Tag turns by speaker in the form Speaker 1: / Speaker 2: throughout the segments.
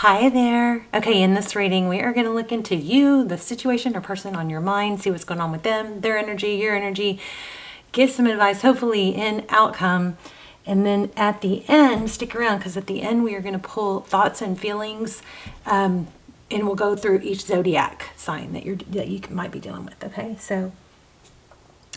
Speaker 1: Hi there. Okay, in this reading, we are going to look into you, the situation or person on your mind, see what's going on with them, their energy, your energy, get some advice, hopefully in outcome. And then at the end, stick around because at the end we are going to pull thoughts and feelings, and we'll go through each zodiac sign that you might be dealing with. Okay, so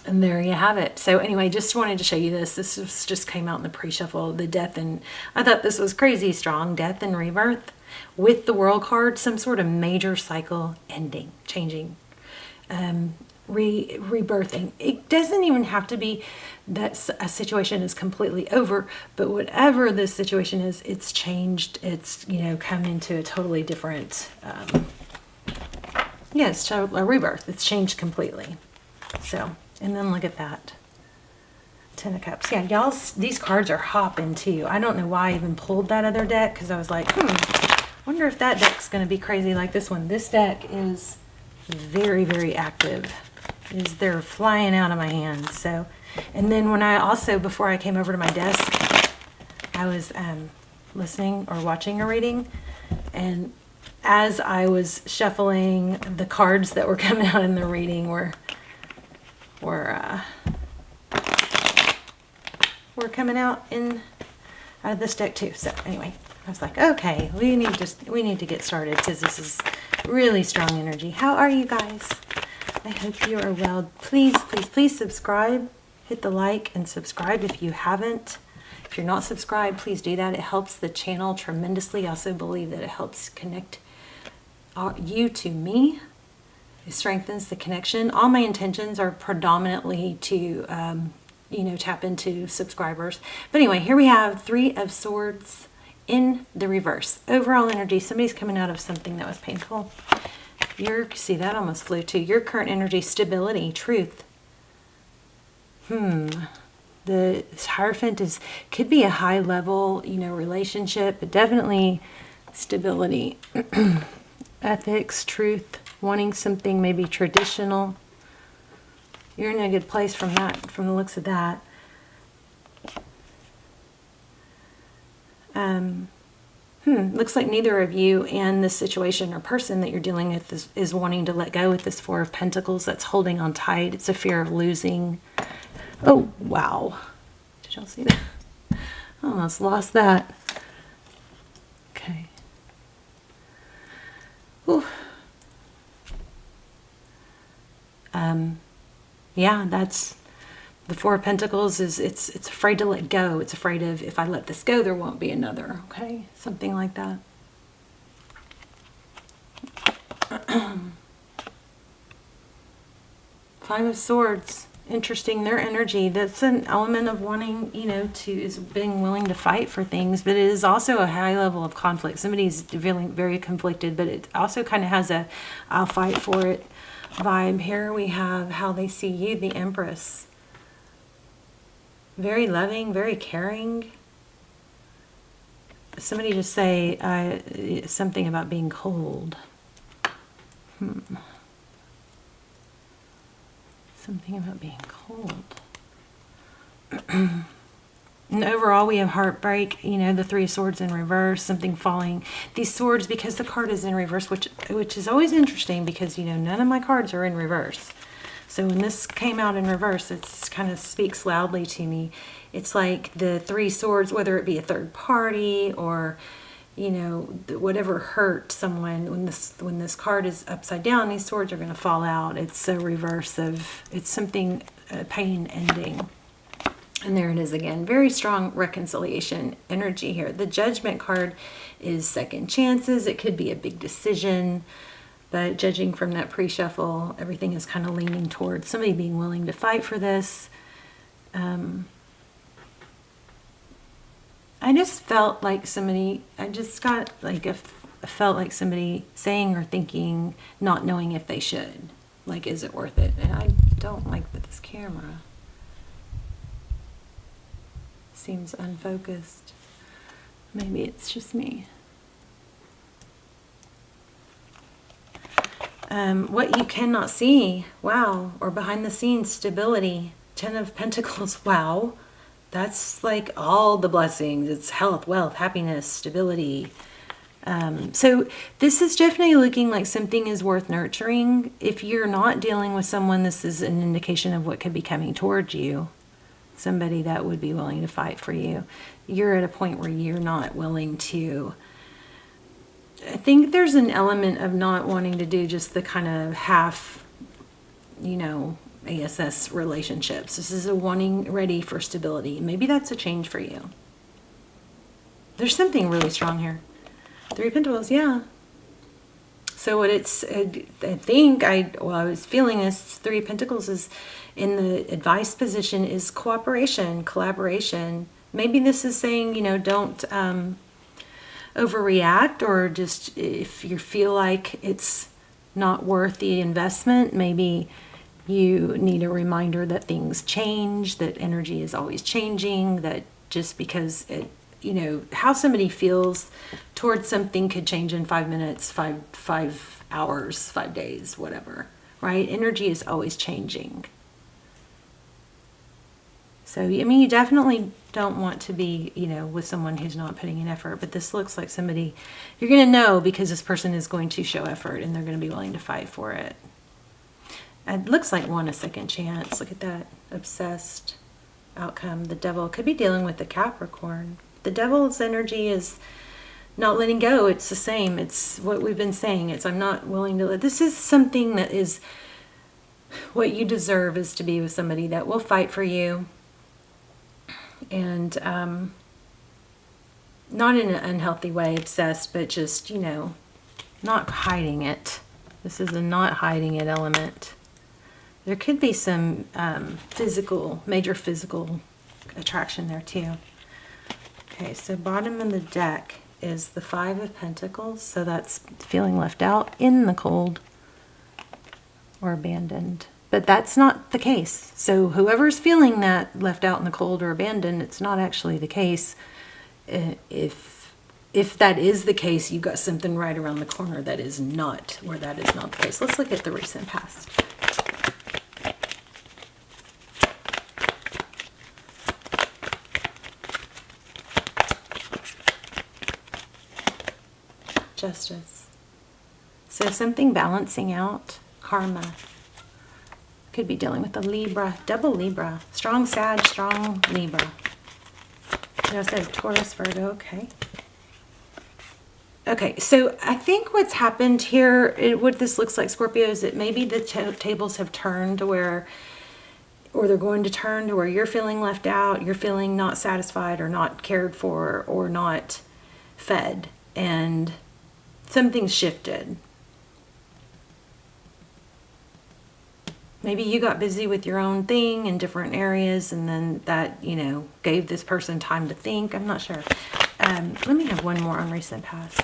Speaker 1: and there you have it. So anyway, just wanted to show you this. This just came out in the pre-shuffle, the death, and I thought this was crazy strong. Death and rebirth with the world card, some sort of major cycle ending, changing, rebirthing. It doesn't even have to be that a situation is completely over, but whatever this situation is, it's changed. It's, come into a totally different, it's a rebirth. It's changed completely. So, and then look at that. 10 of Cups. Yeah, y'all, these cards are hopping too. I don't know why I even pulled that other deck because I was like, wonder if that deck's going to be crazy like this one. This deck is very, very active. They're flying out of my hands. So, and then when I also, before I came over to my desk, I was listening or watching a reading, and as I was shuffling, the cards that were coming out in the reading were coming out of this deck too. So anyway, I was like, okay, we need to get started because this is really strong energy. How are you guys? I hope you are well. Please, please, please subscribe. Hit the like and subscribe if you haven't. If you're not subscribed, please do that. It helps the channel tremendously. I also believe that it helps connect you to me. It strengthens the connection. All my intentions are predominantly to, tap into subscribers. But anyway, here we have 3 of Swords in the reverse. Overall energy, somebody's coming out of something that was painful. See, that almost flew too. Your current energy, stability, truth. The Hierophant could be a high level, relationship, but definitely stability, ethics, truth, wanting something maybe traditional. You're in a good place from the looks of that. Looks like neither of you and this situation or person that you're dealing with is wanting to let go with this 4 of Pentacles that's holding on tight. It's a fear of losing. Oh, wow. Did y'all see that? I almost lost that. Okay. Ooh. Yeah, that's the 4 of Pentacles it's afraid to let go. It's afraid of, if I let this go, there won't be another. Okay, something like that. 5 of Swords. Interesting, their energy. That's an element of wanting, is being willing to fight for things, but it is also a high level of conflict. Somebody's feeling very conflicted, but it also kind of has a I'll fight for it vibe. Here we have how they see you, the Empress. Very loving, very caring. Somebody just say something about being cold. Something about being cold. And overall, we have heartbreak, the 3 of Swords in reverse, something falling. These swords, because the card is in reverse, which is always interesting because, none of my cards are in reverse. So when this came out in reverse, it's kind of speaks loudly to me. It's like the 3 swords, whether it be a third party or, whatever hurt someone, when this card is upside down, these swords are going to fall out. It's a reverse of, it's something, pain ending. And there it is again. Very strong reconciliation energy here. The Judgment card is second chances. It could be a big decision. But judging from that pre-shuffle, everything is kind of leaning towards somebody being willing to fight for this. I just felt like somebody, felt like somebody saying or thinking, not knowing if they should. Like, is it worth it? And I don't like this camera. Seems unfocused. Maybe it's just me. What you cannot see, wow, or behind the scenes, stability, 10 of Pentacles, wow. That's like all the blessings. It's health, wealth, happiness, stability, So this is definitely looking like something is worth nurturing. If you're not dealing with someone, this is an indication of what could be coming towards you. Somebody that would be willing to fight for you. You're at a point where you're not willing to. I think there's an element of not wanting to do just the kind of half, ASS relationships. This is a wanting ready for stability. Maybe that's a change for you. There's something really strong here. Three of Pentacles, yeah. So what it's, I was feeling this, Three of Pentacles is in the advice position is cooperation, collaboration. Maybe this is saying, don't overreact, or just if you feel like it's not worth the investment, maybe you need a reminder that things change, that energy is always changing, that just because how somebody feels towards something could change in 5 minutes, 5 hours, 5 days, whatever, right? Energy is always changing. So, you definitely don't want to be, with someone who's not putting in effort, but this looks like somebody you're going to know because this person is going to show effort and they're going to be willing to fight for it. It looks like want a second chance. Look at that. Obsessed outcome. The devil could be dealing with the Capricorn. The devil's energy is not letting go. It's the same. It's what we've been saying. It's I'm not willing to let. This is something that is what you deserve, is to be with somebody that will fight for you. And not in an unhealthy way, obsessed, but just, not hiding it. This is a not hiding it element. There could be some major physical attraction there too. Okay, so bottom of the deck is the Five of Pentacles. So that's feeling left out, in the cold, or abandoned. But that's not the case. So whoever's feeling that left out in the cold or abandoned, it's not actually the case. If that is the case, you got something right around the corner that is not, where that is not the case. Let's look at the recent past. Justice. So something balancing out, karma. Could be dealing with a Libra, double Libra, strong Sag, strong Libra. I also have Taurus, Virgo, okay. Okay, so I think what's happened here, what this looks like, Scorpio, is that maybe the tables have turned to where, or they're going to turn to where you're feeling left out, you're feeling not satisfied or not cared for or not fed, and something's shifted. Maybe you got busy with your own thing in different areas, and then that, gave this person time to think. I'm not sure. Let me have one more on recent past.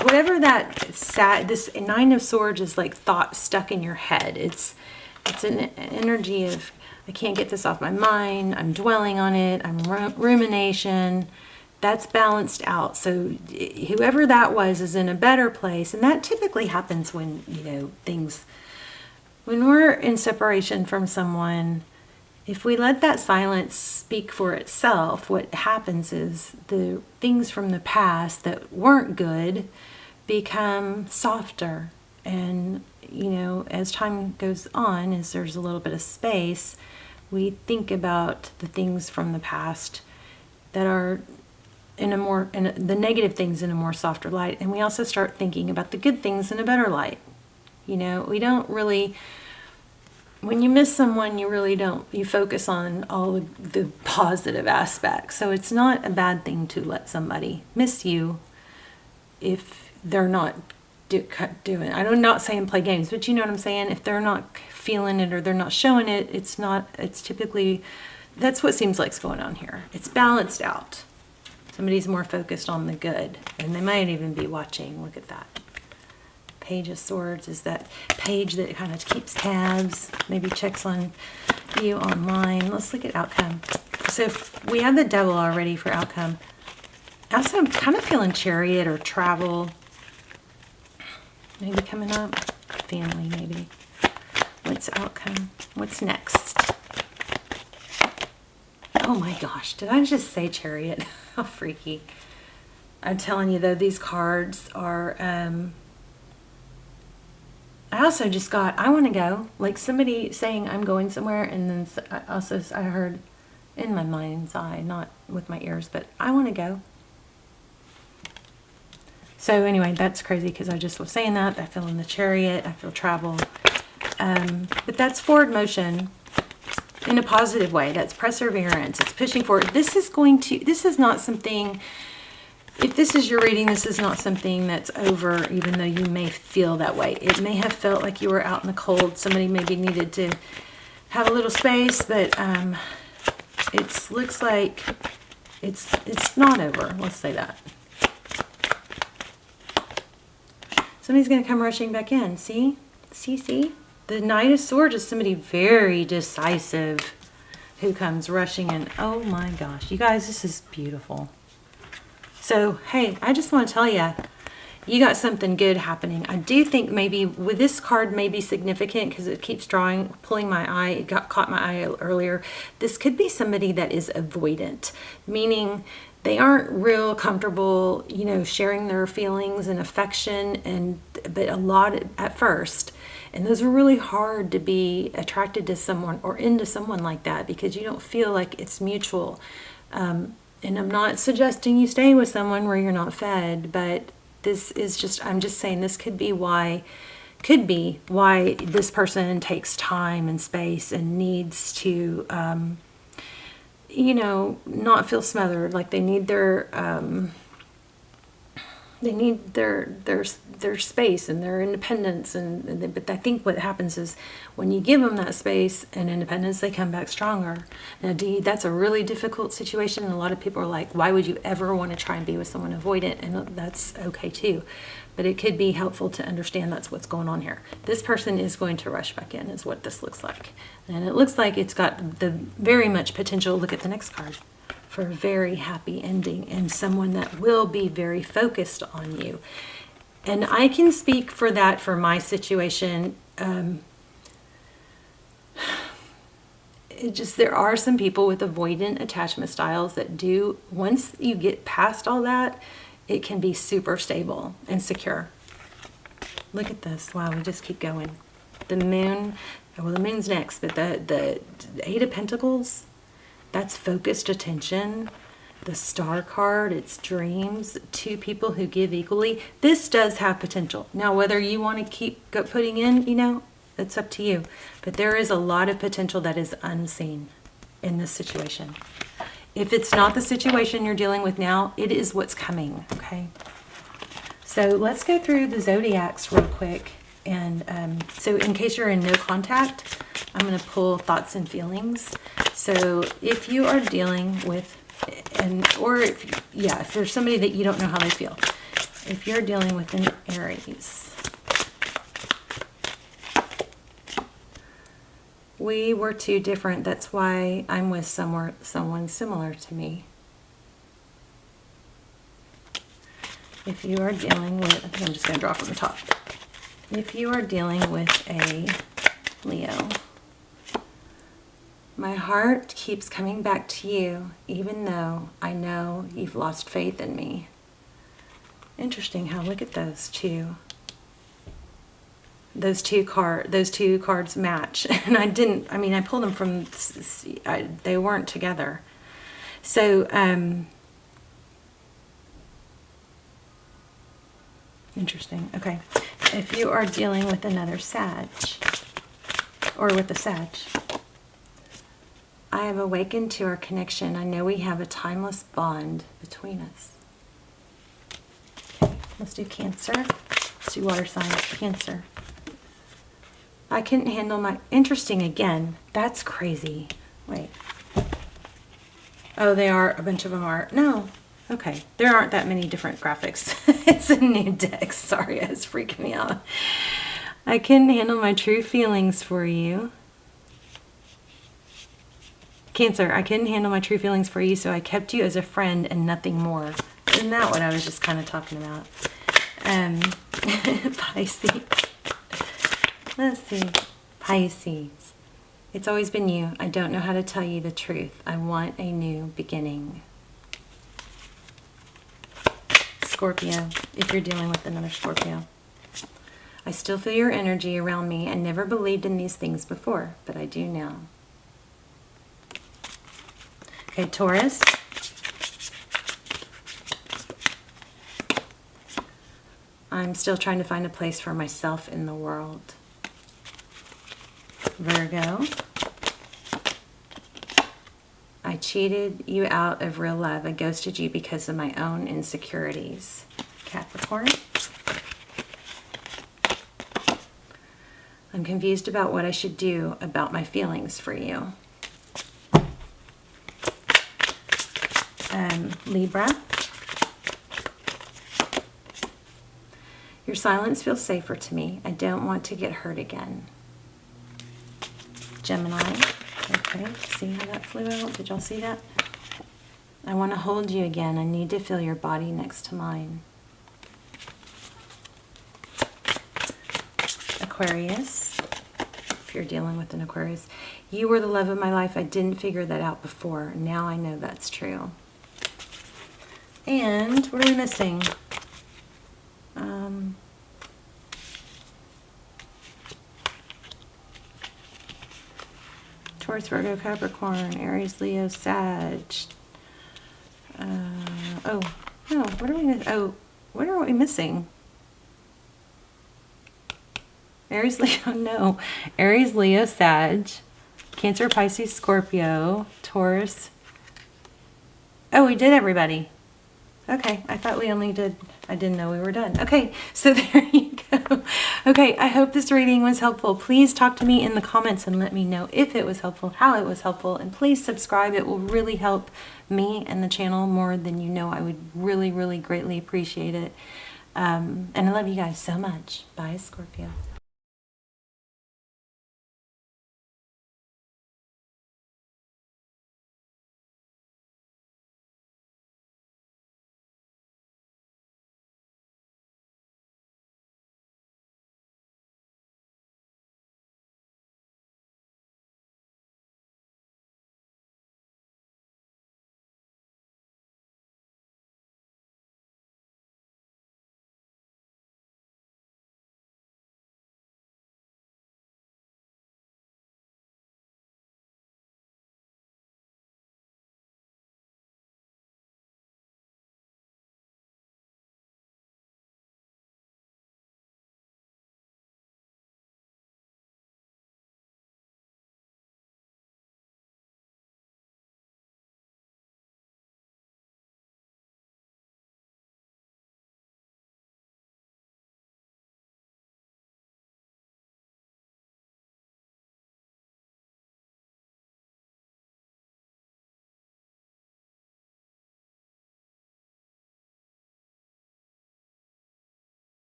Speaker 1: Whatever this Nine of Swords is like thought stuck in your head. It's an energy of, I can't get this off my mind. I'm dwelling on it. I'm rumination. That's balanced out. So whoever that was is in a better place. And that typically happens when, when we're in separation from someone, if we let that silence speak for itself, what happens is the things from the past that weren't good become softer. And, as time goes on, as there's a little bit of space, we think about the things from the past that are the negative things in a more softer light. And we also start thinking about the good things in a better light. We don't really, when you miss someone, you focus on all the positive aspects. So it's not a bad thing to let somebody miss you if they're not doing, I'm not saying play games, but you know what I'm saying? If they're not feeling it or they're not showing it, it's typically, that's what seems like's going on here. It's balanced out. Somebody's more focused on the good, and they might even be watching. Look at that. Page of Swords is that page that kind of keeps tabs, maybe checks on you online. Let's look at outcome. So we have the Devil already for outcome. Also, I'm kind of feeling Chariot or travel. Maybe coming up. Family, maybe. What's outcome? What's next? Oh my gosh, did I just say Chariot? How freaky. I'm telling you though, these cards are, I also just got, I want to go. Like somebody saying I'm going somewhere, and then I heard in my mind's eye, not with my ears, but I want to go. So anyway, that's crazy because I just was saying that. I feel in the Chariot. I feel travel. But that's forward motion in a positive way. That's perseverance. It's pushing forward. This is not something, if this is your reading, this is not something that's over, even though you may feel that way. It may have felt like you were out in the cold. Somebody maybe needed to have a little space, but it looks like it's not over. Let's say that. Somebody's going to come rushing back in. See? See? The Knight of Swords is somebody very decisive who comes rushing in. Oh my gosh. You guys, this is beautiful. So, hey, I just want to tell you, you got something good happening. I do think maybe with this card may be significant because it keeps pulling my eye. It caught my eye earlier. This could be somebody that is avoidant, meaning they aren't real comfortable, sharing their feelings and affection, but a lot at first. And those are really hard to be attracted to someone or into someone like that because you don't feel like it's mutual. And I'm not suggesting you stay with someone where you're not fed, but this is I'm just saying this could be why this person takes time and space and needs to, not feel smothered. Like they need their space and their independence, but I think what happens is when you give them that space and independence, they come back stronger. Now, that's a really difficult situation, and a lot of people are like, why would you ever want to try and be with someone avoidant? And that's okay too, but it could be helpful to understand that's what's going on here. This person is going to rush back in, is what this looks like, and it looks like it's got the very much potential. Look at the next card. For a very happy ending and someone that will be very focused on you. And I can speak for that for my situation. There are some people with avoidant attachment styles that do, once you get past all that, it can be super stable and secure. Look at this. Wow, we just keep going. The moon, well, the moon's next, but the Eight of Pentacles, that's focused attention. The Star card, it's dreams. Two people who give equally. This does have potential. Now, whether you want to keep putting in, it's up to you. But there is a lot of potential that is unseen in this situation. If it's not the situation you're dealing with now, it is what's coming, okay? So let's go through the zodiacs real quick. And so in case you're in no contact, I'm going to pull thoughts and feelings. So if you are dealing with, if there's somebody that you don't know how they feel, if you're dealing with an Aries, we were too different. That's why I'm with someone similar to me. If you are dealing with, I think I'm just going to draw from the top. If you are dealing with a Leo, my heart keeps coming back to you, even though I know you've lost faith in me. Interesting how, look at those two. Those two cards match. And I pulled them from, they weren't together. So, interesting. Okay. If you are dealing with another Sag, or with a Sag, I have awakened to our connection. I know we have a timeless bond between us. Okay, let's do Cancer. Let's do water signs. Cancer. I couldn't handle my... Interesting again. That's crazy. Wait. Oh, they are. A bunch of them are. No. Okay. There aren't that many different graphics. It's a new deck. Sorry, it's freaking me out. I couldn't handle my true feelings for you. Cancer, I couldn't handle my true feelings for you, so I kept you as a friend and nothing more. Isn't that what I was just kind of talking about? Pisces. Let's see. Pisces. It's always been you. I don't know how to tell you the truth. I want a new beginning. Scorpio, if you're dealing with another Scorpio. I still feel your energy around me and never believed in these things before, but I do now. Okay, Taurus. I'm still trying to find a place for myself in the world. Virgo. I cheated you out of real love. I ghosted you because of my own insecurities. Capricorn. I'm confused about what I should do about my feelings for you. Libra. Your silence feels safer to me. I don't want to get hurt again. Gemini. Okay, see how that flew out? Did y'all see that? I want to hold you again. I need to feel your body next to mine. Aquarius. If you're dealing with an Aquarius. You were the love of my life. I didn't figure that out before. Now I know that's true. And what are we missing? Taurus, Virgo, Capricorn, Aries, Leo, Sag. What are we missing? Aries, Leo, no. Aries, Leo, Sag, Cancer, Pisces, Scorpio, Taurus. Oh, we did everybody. Okay, I thought we only did, I didn't know we were done. Okay, so there you go. Okay, I hope this reading was helpful. Please talk to me in the comments and let me know if it was helpful, how it was helpful, and please subscribe. It will really help me and the channel more than you know. I would really, really greatly appreciate it. And I love you guys so much. Bye, Scorpio.